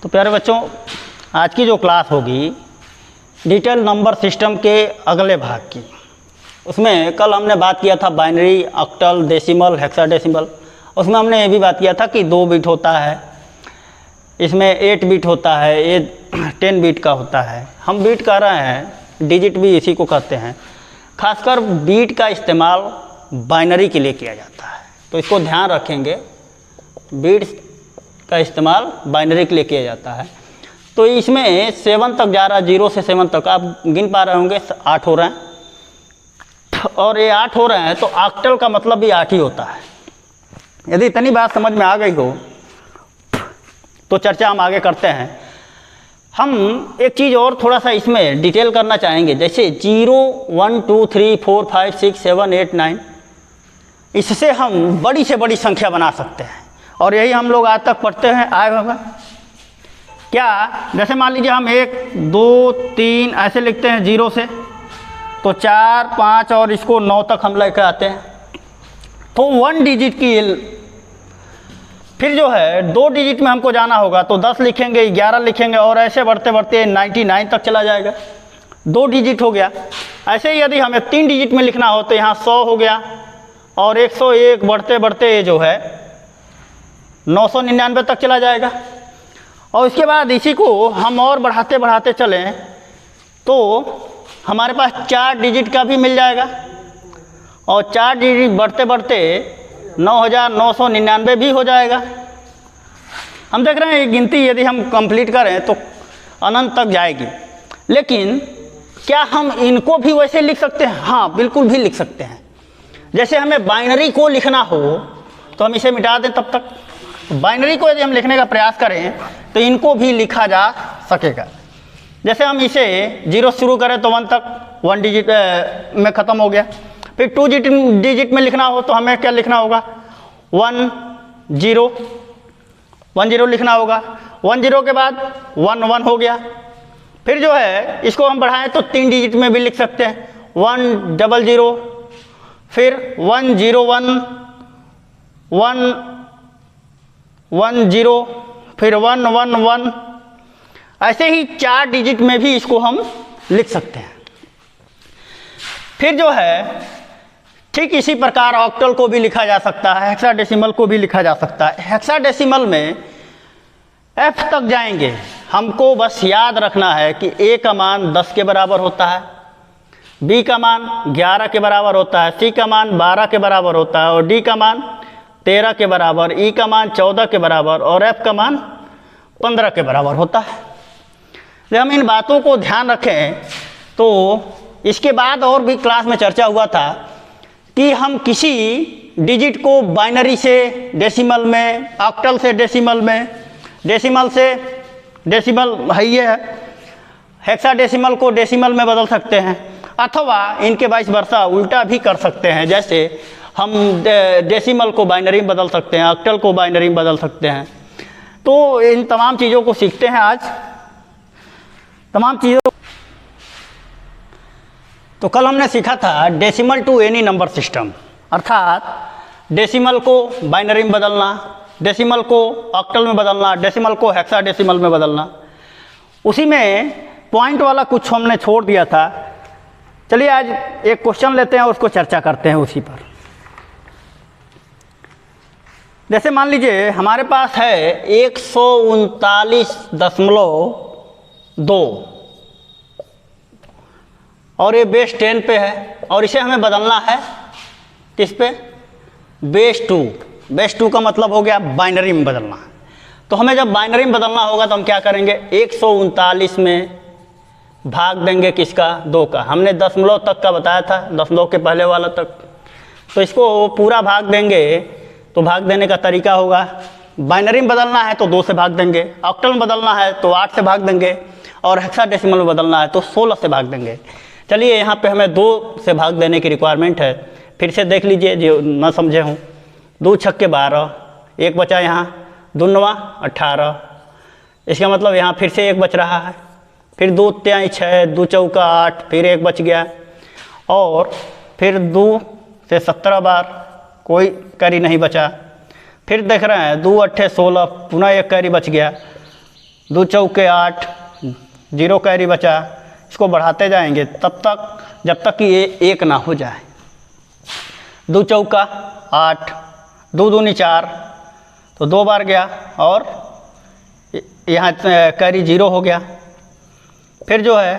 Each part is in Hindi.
तो प्यारे बच्चों, आज की जो क्लास होगी डिटेल नंबर सिस्टम के अगले भाग की। उसमें कल हमने बात किया था बाइनरी, ऑक्टल, डेसिमल, हेक्साडेसिमल। उसमें हमने ये भी बात किया था कि 2 बिट होता है, इसमें 8 बिट होता है, ये 10 बिट का होता है। हम बिट कह रहे हैं, डिजिट भी इसी को कहते हैं। खासकर बिट का इस्तेमाल बाइनरी के लिए किया जाता है, तो इसको ध्यान रखेंगे। बिट्स का इस्तेमाल बाइनरी के लिए किया जाता है। तो इसमें 7 तक जा रहा है, 0 से 7 तक आप गिन पा रहे होंगे, 8 हो रहे हैं। और ये 8 हो रहे हैं तो ऑक्टल का मतलब भी 8 ही होता है। यदि इतनी बात समझ में आ गई हो तो चर्चा हम आगे करते हैं। हम एक चीज़ और थोड़ा सा इसमें डिटेल करना चाहेंगे, जैसे 0, 1, 2, 3, 4, 5, 6, 7, 8, 9, इससे हम बड़ी से बड़ी संख्या बना सकते हैं। और यही हम लोग आज तक पढ़ते हैं आए होगा क्या। जैसे मान लीजिए हम 1, 2, 3 ऐसे लिखते हैं 0 से, तो 4, 5 और इसको 9 तक हम लेकर आते हैं। तो 1 डिजिट की फिर जो है 2 डिजिट में हमको जाना होगा तो 10 लिखेंगे, 11 लिखेंगे और ऐसे बढ़ते बढ़ते 99 तक चला जाएगा। 2 डिजिट हो गया। ऐसे ही यदि हमें 3 डिजिट में लिखना हो तो यहाँ 100 हो गया और 101 बढ़ते बढ़ते ये जो है 999 तक चला जाएगा। और इसके बाद इसी को हम और बढ़ाते बढ़ाते चलें तो हमारे पास 4 डिजिट का भी मिल जाएगा और 4 डिजिट बढ़ते बढ़ते 9999 भी हो जाएगा। हम देख रहे हैं ये गिनती यदि हम कंप्लीट करें तो अनंत तक जाएगी। लेकिन क्या हम इनको भी वैसे लिख सकते हैं? हाँ, बिल्कुल भी लिख सकते हैं। जैसे हमें बाइनरी को लिखना हो तो हम इसे मिटा दें, तब तक बाइनरी को यदि हम लिखने का प्रयास करें तो इनको भी लिखा जा सकेगा। जैसे हम इसे 0 शुरू करें तो 1 तक 1 डिजिट में ख़त्म हो गया। फिर 2 डिजिट में लिखना हो तो हमें क्या लिखना होगा? 1 0 लिखना होगा। 1 0 के बाद 1 1 हो गया। फिर जो है इसको हम बढ़ाएं तो 3 डिजिट में भी लिख सकते हैं, 1 0 0, फिर 1 0 1 1 1 0, फिर 1 1 1। ऐसे ही 4 डिजिट में भी इसको हम लिख सकते हैं। फिर जो है ठीक इसी प्रकार ऑक्टल को भी लिखा जा सकता है, हेक्साडेसिमल को भी लिखा जा सकता है। हेक्साडेसिमल में F तक जाएंगे। हमको बस याद रखना है कि A का मान 10 के बराबर होता है, B का मान 11 के बराबर होता है, C का मान 12 के बराबर होता है और D का मान 13 के बराबर, E का मान 14 के बराबर और F का मान 15 के बराबर होता है। जब हम इन बातों को ध्यान रखें तो इसके बाद और भी क्लास में चर्चा हुआ था कि हम किसी डिजिट को बाइनरी से डेसिमल में, ऑक्टल से डेसिमल में, डेसिमल से डेसिमल है ये है, हेक्साडेसिमल को डेसिमल में बदल सकते हैं, अथवा इनके वाइस वर्सा उल्टा भी कर सकते हैं। जैसे हम डेसिमल को बाइनरी में बदल सकते हैं, ऑक्टल को बाइनरी में बदल सकते हैं। तो इन तमाम चीज़ों को सीखते हैं आज। तमाम चीज़ों तो कल हमने सीखा था decimal to any number system, अर्थात डेसिमल को बाइनरी में बदलना, डेसिमल को ऑक्टल में बदलना, डेसिमल को हेक्साडेसिमल में बदलना। उसी में पॉइंट वाला कुछ हमने छोड़ दिया था। चलिए आज एक क्वेश्चन लेते हैं और उसको चर्चा करते हैं उसी पर। जैसे मान लीजिए हमारे पास है 139.2 और ये बेस 10 पे है और इसे हमें बदलना है किस पे? बेस 2। बेस 2 का मतलब हो गया बाइनरी में बदलना। तो हमें जब बाइनरी में बदलना होगा तो हम क्या करेंगे? 139 में भाग देंगे किसका? 2 का। हमने दशमलव तक का बताया था, दशमलव के पहले वाला तक। तो इसको पूरा भाग देंगे तो भाग देने का तरीका होगा, बाइनरी में बदलना है तो 2 से भाग देंगे, ऑक्टल में बदलना है तो 8 से भाग देंगे और हेक्साडेसिमल में बदलना है तो 16 से भाग देंगे। चलिए यहाँ पे हमें 2 से भाग देने की रिक्वायरमेंट है। फिर से देख लीजिए जो न समझे हों। 2 छक्के 12, 1 बचा यहाँ, 2 9 18। इसका मतलब यहाँ फिर से 1 बच रहा है, फिर 2 3 6, 2 चौका 8, फिर 1 बच गया और फिर 2 से 17 बार कोई कैरी नहीं बचा। फिर देख रहे हैं 2 8 16, पुनः 1 कैरी बच गया 2 चौके 8, 0 कैरी बचा। इसको बढ़ाते जाएंगे तब तक जब तक कि ये 1 ना हो जाए। 2 चौका 8, 2 दूनी 4, तो 2 बार गया और यहाँ कैरी 0 हो गया। फिर जो है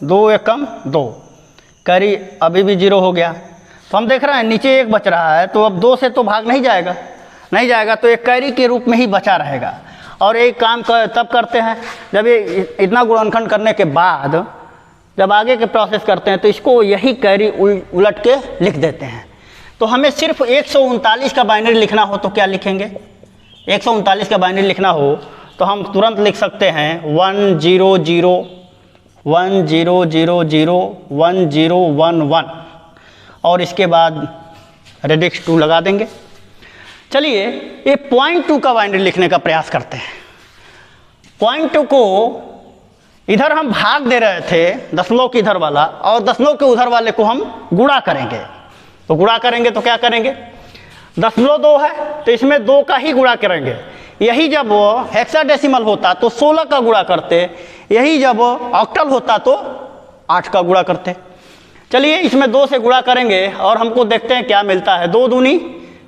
2 एकम 2, कैरी अभी भी 0 हो गया। तो हम देख रहे हैं नीचे 1 बच रहा है, तो अब 2 से तो भाग नहीं जाएगा, तो एक कैरी के रूप में ही बचा रहेगा। और एक काम तब करते हैं जब ये इतना गुणनखंड करने के बाद जब आगे के प्रोसेस करते हैं तो इसको यही कैरी उलट के लिख देते हैं। तो हमें सिर्फ 139 का बाइनरी लिखना हो तो क्या लिखेंगे? 139 का बाइनरी लिखना हो तो हम तुरंत लिख सकते हैं 1 0 0 1 0 0 0 1 0 1 1 और इसके बाद रेडिक्स 2 लगा देंगे। चलिए ये 0.2 का बाइनरी लिखने का प्रयास करते हैं। 0.2 को इधर हम भाग दे रहे थे दशमलव के इधर वाला, और दशमलव के उधर वाले को हम गुणा करेंगे। तो गुणा करेंगे तो क्या करेंगे? 0.2 है तो इसमें 2 का ही गुणा करेंगे। यही जब हेक्साडेसिमल होता तो 16 का गुणा करते, यही जब ऑक्टल होता तो 8 का गुणा करते। चलिए इसमें 2 से गुणा करेंगे और हमको देखते हैं क्या मिलता है। 2 दूनी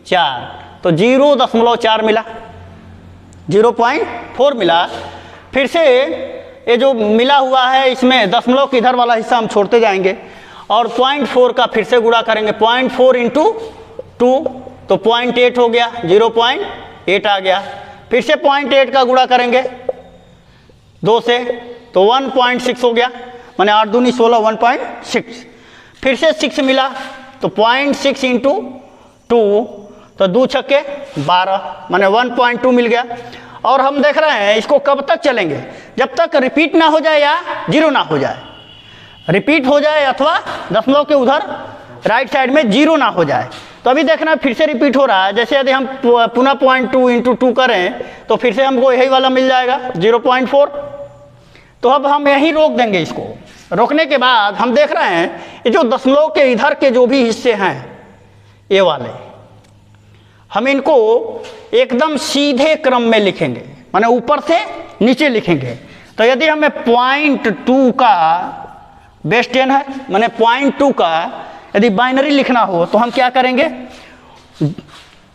4, तो 0.4 मिला, 0.4 मिला। फिर से ये जो मिला हुआ है इसमें दशमलव के इधर वाला हिस्सा हम छोड़ते जाएंगे और 0.4 का फिर से गुणा करेंगे। 0.4 इंटू 2 तो 0.8 हो गया, 0.8 आ गया। फिर से 0.8 का गुणा करेंगे 2 से तो 1.6 हो गया, माने 8 दूनी 16, 1.6। फिर से 6 मिला तो 0.6 इंटू 2 तो 2 छक्के 12, माने 1.2 मिल गया। और हम देख रहे हैं इसको कब तक चलेंगे? जब तक रिपीट ना हो जाए या 0 ना हो जाए। रिपीट हो जाए अथवा दशमलव के उधर राइट साइड में 0 ना हो जाए। तो अभी देखना फिर से रिपीट हो रहा है। जैसे यदि हम पुनः 0.2 इंटू 2 करें तो फिर से हमको यही वाला मिल जाएगा 0.4। तो अब हम यहीं रोक देंगे। इसको रोकने के बाद हम देख रहे हैं ये जो दशमलव के इधर के जो भी हिस्से हैं ये वाले, हम इनको एकदम सीधे क्रम में लिखेंगे, माने ऊपर से नीचे लिखेंगे। तो यदि हमें 0.2 का बेस 10 है, माने 0.2 का यदि बाइनरी लिखना हो तो हम क्या करेंगे?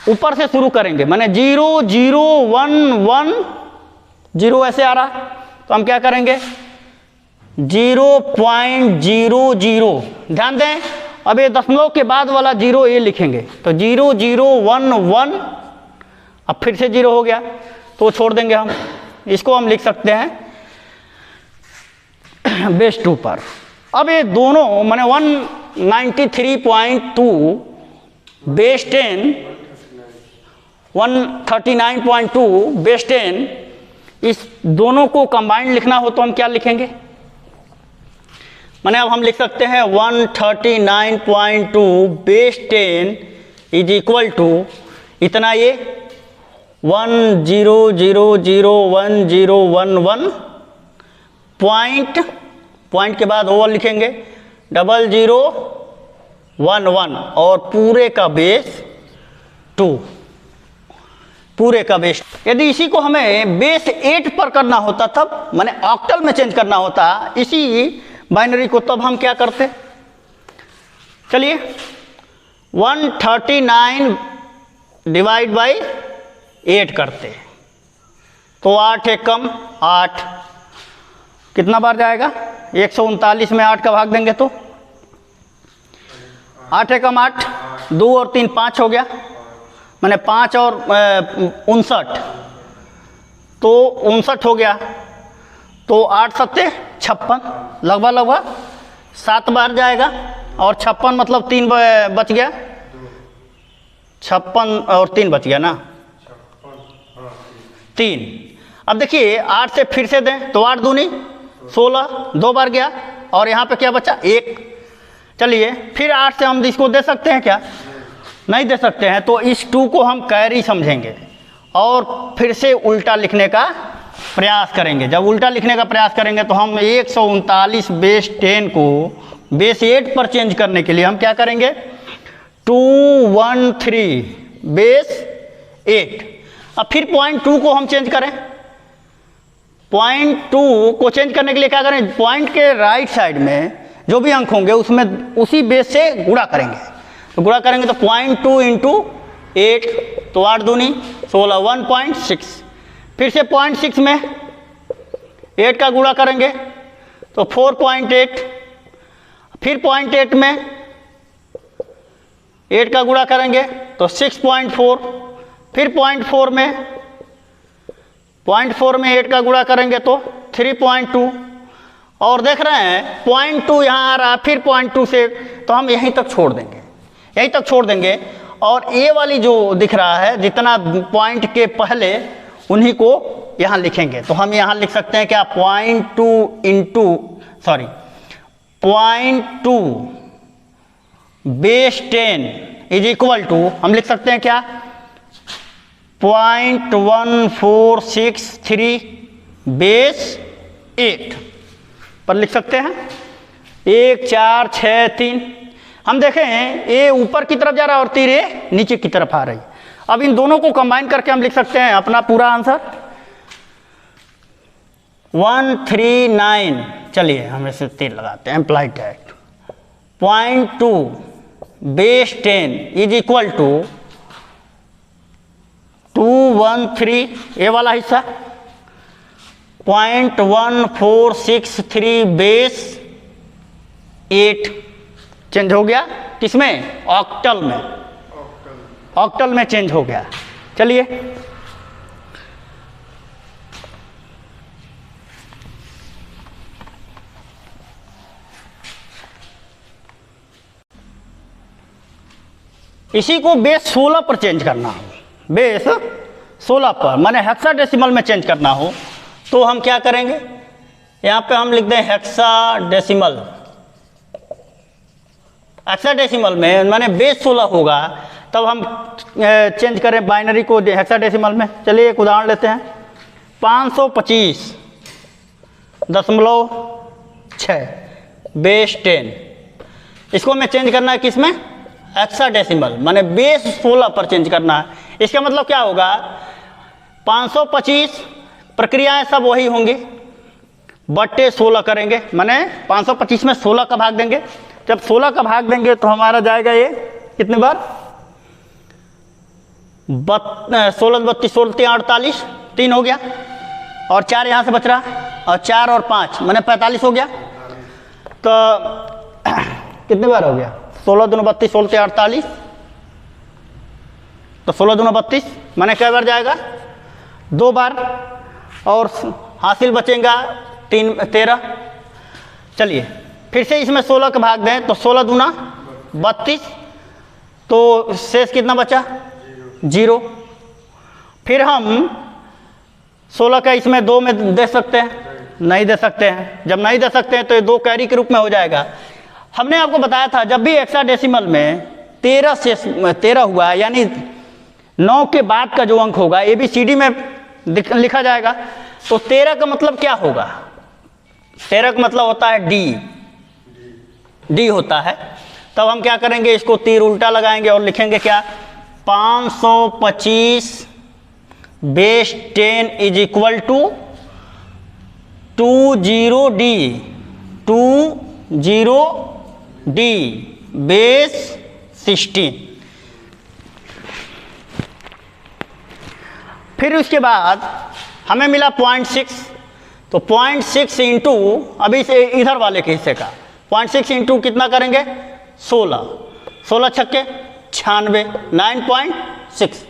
ऊपर से शुरू करेंगे, माने 0 0 1 1 0 ऐसे आ रहा, तो हम क्या करेंगे? 0.00। ध्यान दें अब ये दशमलव के बाद वाला 0 ये लिखेंगे, तो 0 0 1 1, अब फिर से 0 हो गया तो छोड़ देंगे हम। इसको हम लिख सकते हैं बेस 2 पर। अब ये दोनों माने 193.2 बेस 10, 139.2 बेस 10, इस दोनों को कंबाइंड लिखना हो तो हम क्या लिखेंगे? माने अब हम लिख सकते हैं 139.2 बेस 10 इज इक्वल टू इतना, ये 1 0 0 0 1 0 1 1 पॉइंट के बाद ओवर लिखेंगे 0 0 1 1 और पूरे का बेस 2, पूरे का बेस। यदि इसी को हमें बेस 8 पर करना होता तब, माने ऑक्टल में चेंज करना होता इसी बाइनरी को, तब हम क्या करते? चलिए 139 डिवाइड बाई 8 करते, तो 8 एक कम 8, कितना बार जाएगा? 139 में 8 का भाग देंगे तो 8 एक कम 8, 2 और 3 5 हो गया, माने 5 और 59, तो 59 हो गया। तो 8 सत्ते 56, लगभग 7 बार जाएगा और 56 मतलब 3 बच गया, 56 और 3 बच गया ना, 3। अब देखिए 8 से फिर से दें तो 8 दूनी 16, 2 बार गया और यहाँ पे क्या बचा? 1। चलिए फिर 8 से हम इसको दे सकते हैं क्या? नहीं दे सकते हैं, तो इस 2 को हम कैरी समझेंगे और फिर से उल्टा लिखने का प्रयास करेंगे। जब उल्टा लिखने का प्रयास करेंगे तो हम 139 बेस 10 को बेस 8 पर चेंज करने के लिए हम क्या करेंगे? 213 बेस 8। अब फिर 0.2 को हम चेंज करें, 0.2 को चेंज करने के लिए क्या करें, पॉइंट के राइट साइड में जो भी अंक होंगे उसमें उसी बेस से गुणा करेंगे। तो गुणा करेंगे तो 0.2 इंटू 8, तो 8 दूनी 16, 1.6। फिर से 0.6 में 8 का गुणा करेंगे तो 4.8। फिर 0.8 में 8 का गुणा करेंगे तो 6.4। फिर 0.4 में 8 का गुणा करेंगे तो 3.2। और देख रहे हैं 0.2 यहाँ आ रहा है, फिर 0.2 से, तो हम यहीं तक छोड़ देंगे, यहीं तक छोड़ देंगे। और ये वाली जो दिख रहा है जितना पॉइंट के पहले उन्हीं को यहाँ लिखेंगे। तो हम यहाँ लिख सकते हैं क्या, 0.2 बेस 10 इज इक्वल टू, हम लिख सकते हैं क्या, 0.1463 बेस 8 पर लिख सकते हैं। 1 4 6 3, हम देखें ये ऊपर की तरफ जा रहा है और 3 ये नीचे की तरफ आ रही। अब इन दोनों को कंबाइन करके हम लिख सकते हैं अपना पूरा आंसर 139। चलिए हम इसे 3 लगाते हैं, employed direct. 0.2 base 10 is equal to 213, ये वाला हिस्सा 0.1463 बेस 8 चेंज हो गया, किसमें, ऑक्टल में, ऑक्टल में चेंज हो गया। चलिए इसी को बेस 16 पर चेंज करना हो, बेस 16 पर माने हेक्साडेसिमल में चेंज करना हो तो हम क्या करेंगे, यहाँ पे हम लिख दें हेक्साडेसिमल। हेक्साडेसिमल में माने बेस 16 होगा, तब हम चेंज करें बाइनरी को हेक्साडेसिमल में। चलिए एक उदाहरण लेते हैं, 525.6 बेस 10, इसको हमें चेंज करना है किसमें, हेक्साडेसिमल माने बेस 16 पर चेंज करना है। इसका मतलब क्या होगा, 525 प्रक्रियाएं सब वही होंगी, बट्टे 16 करेंगे, माने 525 में 16 का भाग देंगे। जब 16 का भाग देंगे तो हमारा जाएगा ये कितने बार, 16 32 16 48, 3 हो गया, और 4 यहाँ से बच रहा, और 4 और 5 माने 45 हो गया। तो कितने बार हो गया, 16 दूनी 32 16 48, तो 16 दूनी 32 माने कई बार जाएगा, 2 बार, और हासिल बचेगा 3 13। चलिए फिर से इसमें 16 का भाग दें तो 16 दूना 32, तो शेष कितना बचा, 0। फिर हम 16 का इसमें 2 में दे सकते हैं, नहीं दे सकते हैं। जब नहीं दे सकते हैं तो ये 2 कैरी के रूप में हो जाएगा। हमने आपको बताया था जब भी हेक्साडेसिमल में 13 से 13 हुआ, यानी 9 के बाद का जो अंक होगा ABCD में लिखा जाएगा। तो 13 का मतलब क्या होगा, 13 का मतलब होता है डी होता है। तब हम क्या करेंगे, इसको तीर उल्टा लगाएंगे और लिखेंगे क्या, 525 base 10 is equal to 20D base 16। फिर उसके बाद हमें मिला 0.6, तो 0.6 इंटू अभी से इधर वाले के हिस्से का 0.6 इंटू कितना करेंगे, 16 छक्के 96, 9.6।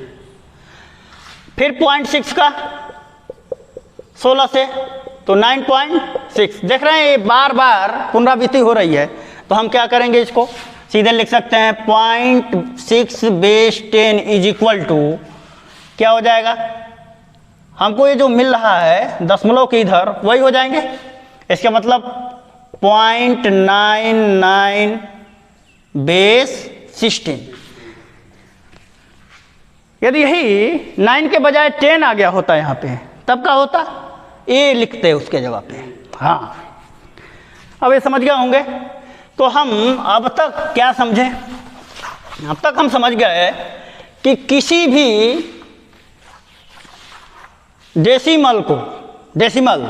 फिर 0.6 का 16 से तो 9.6। देख रहे हैं ये बार बार पुनरावृत्ति हो रही है, तो हम क्या करेंगे, इसको सीधे लिख सकते हैं 0.6 बेस 10 इज इक्वल टू क्या हो जाएगा, हमको ये जो मिल रहा है दशमलव के इधर वही हो जाएंगे। इसका मतलब 0.99 बेस 16। यदि यही 9 के बजाय 10 आ गया होता यहाँ पे, तब क्या होता, ए लिखते उसके जगह पे। हाँ, अब ये समझ गए होंगे। तो हम अब तक क्या समझे, अब तक हम समझ गए कि किसी भी डेसिमल को डेसिमल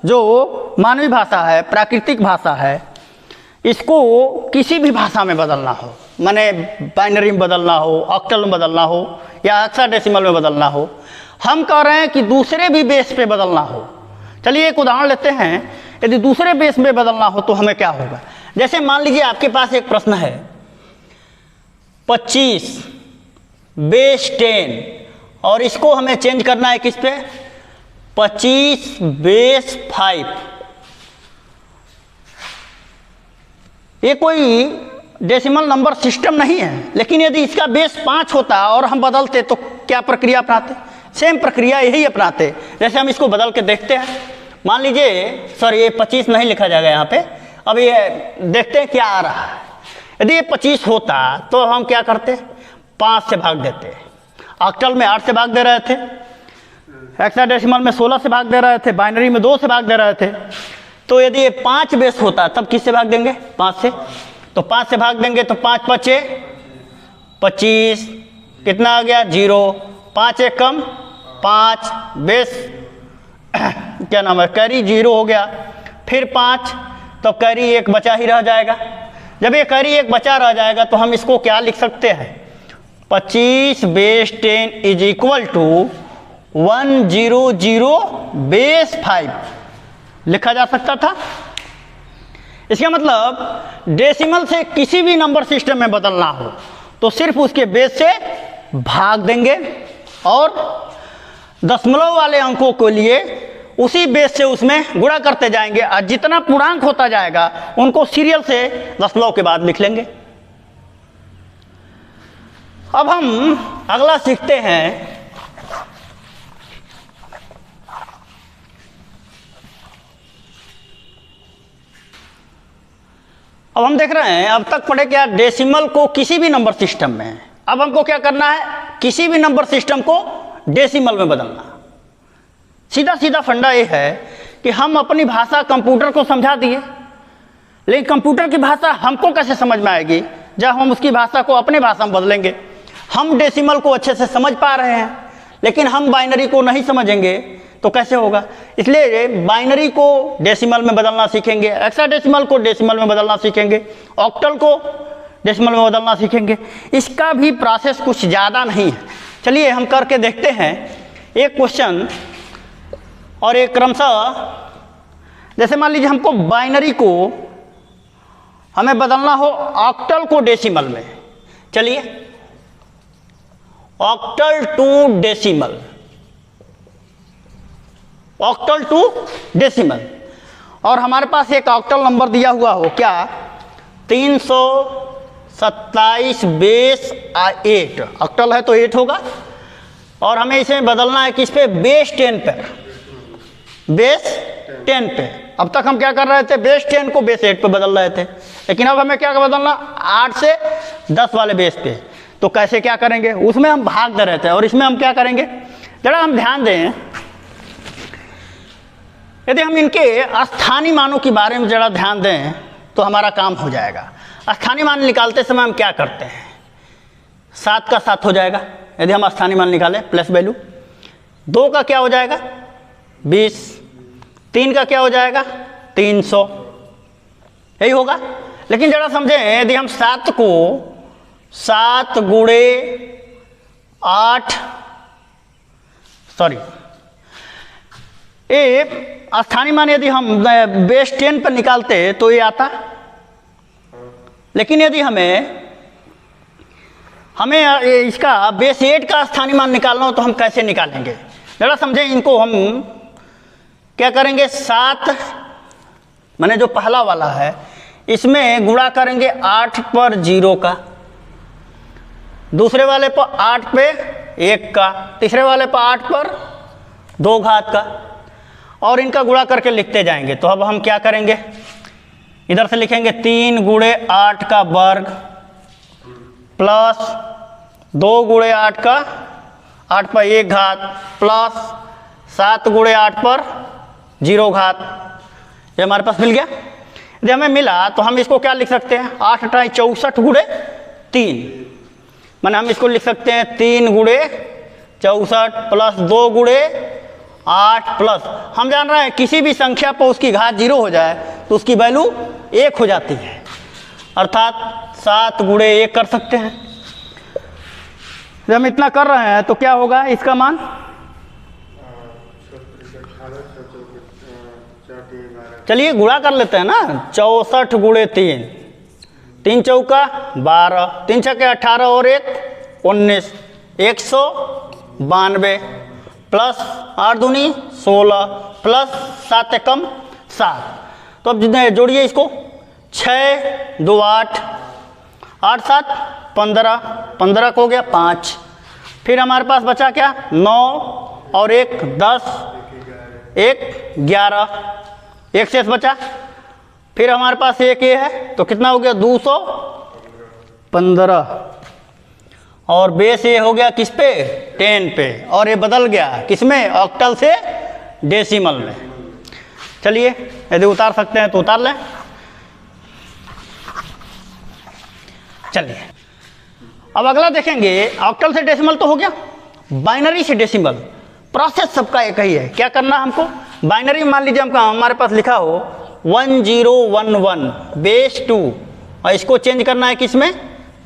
जो मानवीय भाषा है, प्राकृतिक भाषा है, इसको किसी भी भाषा में बदलना हो, माने बाइनरी में बदलना हो, ऑक्टल में बदलना हो या हेक्साडेसिमल में बदलना हो, हम कह रहे हैं कि दूसरे भी बेस पे बदलना हो। चलिए एक उदाहरण लेते हैं, यदि दूसरे बेस पे बदलना हो तो हमें क्या होगा। जैसे मान लीजिए आपके पास एक प्रश्न है 25 बेस 10 और इसको हमें चेंज करना है किस पे, 25 बेस 5। ये कोई डेसिमल नंबर सिस्टम नहीं है, लेकिन यदि इसका बेस 5 होता और हम बदलते तो क्या प्रक्रिया अपनाते, सेम प्रक्रिया यही अपनाते। जैसे हम इसको बदल के देखते हैं, मान लीजिए सर ये 25 नहीं लिखा जाएगा यहाँ पे, अब ये देखते हैं क्या आ रहा है। यदि ये 25 होता तो हम क्या करते, 5 से भाग देते। ऑक्टल में 8 से भाग दे रहे थे, हेक्साडेसिमल में 16 से भाग दे रहे थे, बाइनरी में 2 से भाग दे रहे थे। तो यदि ये 5 बेस होता तब किससे भाग देंगे, 5 से। तो 5 से भाग देंगे तो 5 5 25, कितना आ गया 0, 5 एक कम 5 बेस क्या नाम है, कैरी 0 हो गया, फिर 5 तो कैरी 1 बचा ही रह जाएगा। जब ये कैरी 1 बचा रह जाएगा तो हम इसको क्या लिख सकते हैं, 25 base 10 is equal to 100 base 5 लिखा जा सकता था। इसका मतलब डेसिमल से किसी भी नंबर सिस्टम में बदलना हो तो सिर्फ उसके बेस से भाग देंगे और दशमलव वाले अंकों के लिए उसी बेस से उसमें गुणा करते जाएंगे और जितना पूर्णांक होता जाएगा उनको सीरियल से दशमलव के बाद लिख लेंगे। अब हम अगला सीखते हैं, अब हम देख रहे हैं अब तक पढ़े क्या, डेसिमल को किसी भी नंबर सिस्टम में। अब हमको क्या करना है, किसी भी नंबर सिस्टम को डेसिमल में बदलना। सीधा सीधा फंडा ये है कि हम अपनी भाषा कंप्यूटर को समझा दिए, लेकिन कंप्यूटर की भाषा हमको कैसे समझ में आएगी जब हम उसकी भाषा को अपने भाषा में बदलेंगे। हम डेसिमल को अच्छे से समझ पा रहे हैं लेकिन हम बाइनरी को नहीं समझेंगे तो कैसे होगा। इसलिए बाइनरी को डेसिमल में बदलना सीखेंगे, हेक्साडेसिमल को डेसिमल में बदलना सीखेंगे, ऑक्टल को डेसिमल में बदलना सीखेंगे। इसका भी प्रोसेस कुछ ज़्यादा नहीं है। चलिए हम करके देखते हैं एक क्वेश्चन और एक क्रमशः। जैसे मान लीजिए हमको बाइनरी को हमें बदलना हो ऑक्टल को डेसिमल में। चलिए octal to decimal, octal to decimal, और हमारे पास एक ऑक्टल नंबर दिया हुआ हो क्या, 327 बेस 8। ऑक्टल है तो 8 होगा और हमें इसे बदलना है किस पे, बेस 10 पे, बेस 10 पे। अब तक हम क्या कर रहे थे, बेस 10 को बेस 8 पे बदल रहे थे, लेकिन अब हमें क्या बदलना, 8 से 10 वाले बेस पे। तो कैसे क्या करेंगे, उसमें हम भाग दे रहे थे और इसमें हम क्या करेंगे, जरा हम ध्यान दें। यदि हम इनके स्थानीय मानों के बारे में जरा ध्यान दें तो हमारा काम हो जाएगा। स्थानीय मान निकालते समय हम क्या करते हैं, 7 का 7 हो जाएगा यदि हम स्थानीय मान निकालें प्लस वैल्यू। 2 का क्या हो जाएगा, 20। 3 का क्या हो जाएगा, 300, यही होगा। लेकिन जरा समझें, यदि हम 7 को 7 गुणे 8, सॉरी ये स्थानीय मान यदि हम बेस 10 पर निकालते तो ये आता, लेकिन यदि हमें इसका बेस 8 का स्थानीय मान निकालना हो तो हम कैसे निकालेंगे, जरा समझें। इनको हम क्या करेंगे, 7 माने जो पहला वाला है इसमें गुणा करेंगे 8 पर 0 का, दूसरे वाले पर 8 पे 1 का, तीसरे वाले पर 8 पर 2 घात का, और इनका गुणा करके लिखते जाएंगे। तो अब हम क्या करेंगे, इधर से लिखेंगे 3 गुणे 8 का वर्ग प्लस 2 गुणे 8 का 8 पर 1 घात प्लस 7 गुणे 8 पर 0 घात। ये हमारे पास मिल गया। यदि हमें मिला तो हम इसको क्या लिख सकते हैं, 8 × 64 गुणे 3, माने हम इसको लिख सकते हैं 3 गुणे 64 प्लस 2 गुणे 8 प्लस, हम जान रहे हैं किसी भी संख्या पर उसकी घात 0 हो जाए तो उसकी वैल्यू 1 हो जाती है, अर्थात 7 गुणे 1 कर सकते हैं। जब हम इतना कर रहे हैं तो क्या होगा इसका मान? चलिए गुणा कर लेते हैं ना, 64 गुणे 3, 3 चौका 12, 3 छक्के 18 और 1 19, 192 प्लस 8 दूनी 16 प्लस 7 एकम 7। तो अब जितने जोड़िए इसको, 6 2 8, 8 7 15, 15 को हो गया 5, फिर हमारे पास बचा क्या 9 और 1 10, 1 11, 1 शेष बचा, फिर हमारे पास एक ये है तो कितना हो गया 215, और बेस ये हो गया किस पे 10 पे, और ये बदल गया किस में ऑक्टल से डेसिमल में। चलिए यदि उतार सकते हैं तो उतार लें। चलिए अब अगला देखेंगे, ऑक्टल से डेसिमल तो हो गया, बाइनरी से डेसिमल प्रोसेस सबका एक ही है। क्या करना हमको, बाइनरी मान लीजिए हमको हमारे पास लिखा हो 1011 बेस 2, और इसको चेंज करना है किस में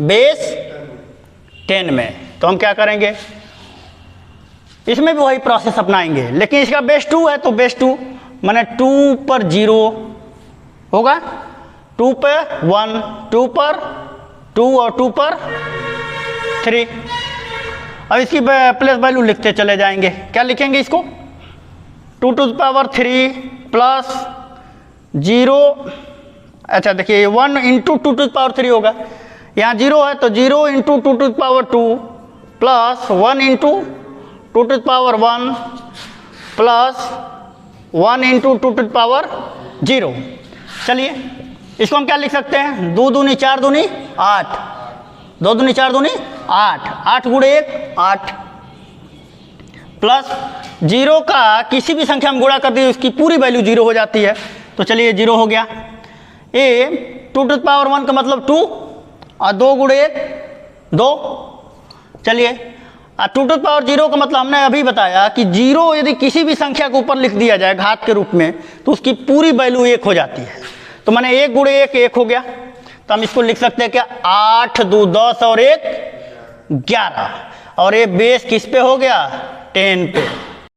बेस 10 में, तो हम क्या करेंगे इसमें भी वही प्रोसेस अपनाएंगे, लेकिन इसका बेस 2 है तो बेस 2 माने 2 पर 0 होगा, 2 पर 1, 2 पर 2 और 2 पर 3। अब इसकी प्लेस वैल्यू लिखते चले जाएंगे। क्या लिखेंगे इसको 2 टू द पावर 3 प्लस 0, अच्छा देखिए 1 इंटू 2 टू द पावर 3 होगा, यहाँ 0 है तो 0 into 2 to the power 2 plus 1 into 2 to the power 1 plus 1 into 2 to the power 0। चलिए इसको हम क्या लिख सकते हैं, 2 दूनी 4 दूनी 8, 2 दूनी 4 दूनी 8, 8 गुणे 1 8, प्लस 0 का किसी भी संख्या में गुणा कर दी उसकी पूरी वैल्यू 0 हो जाती है, तो चलिए 0 हो गया। ए 2 टू द पावर 1 का मतलब 2, और 2 गुणे 1 2, चलिए 2 टू द पावर 0 का मतलब हमने अभी बताया कि 0 यदि किसी भी संख्या के ऊपर लिख दिया जाए घात के रूप में तो उसकी पूरी वैल्यू 1 हो जाती है, तो मैंने 1 गुणे 1 1 हो गया, तो हम इसको लिख सकते हैं क्या 8 2 10 और 1 11, और ये बेस किस पे हो गया 10 पे।